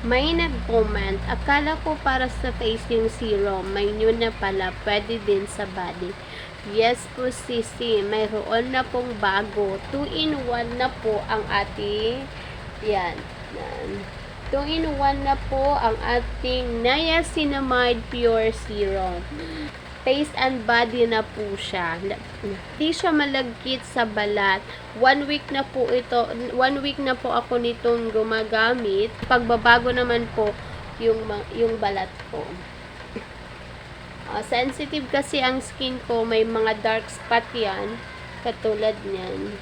May nag-comment, akala ko para sa face yung serum, may new na pala, pwede din sa body. Yes po sisi, mayroon na pong bago. 2-in-1 na po ang ating, yan. 2-in-1 na po ang ating Niacinamide Pure Serum. Face and body na po siya. Hindi siya malagkit sa balat. 1 week na po ito, 1 week na po ako nitong gumagamit. Pagbabago naman po yung balat ko. Sensitive kasi ang skin ko, may mga dark spot yan. Katulad niyan.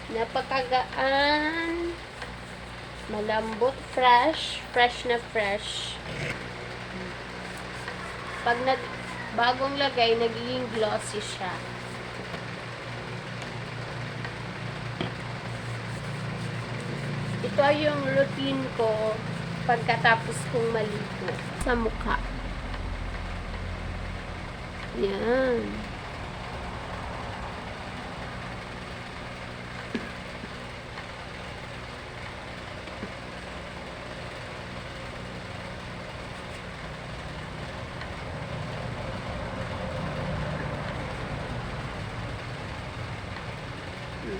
Napakagaan, malambot, fresh na fresh. Pag bagong lagay, nagiging glossy siya. Ito ay yung routine ko pagkatapos kong maligo sa mukha. Yan.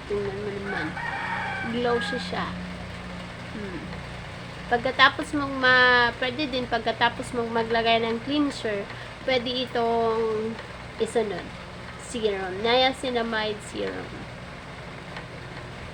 Tingnan mo naman. Glossy siya. Pagkatapos mong pwede din pagkatapos mong maglagay ng cleanser, pwede itong isunod. Serum. Niacinamide serum.